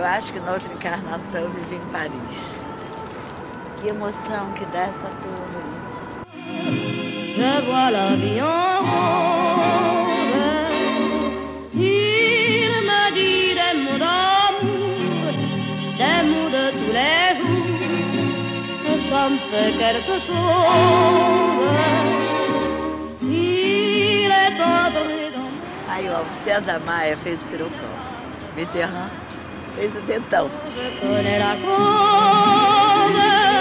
Eu acho que na outra encarnação eu vivi em Paris. Que emoção que dá essa turma. Je vois la vie en rose. Il me dit des mots d'amour de tous les jours. Ça me fait quelque chose. Il est entré dans... Aí, ó, o César Maia fez o perucão. Mitterrand fez o dentão. Je connais la cause.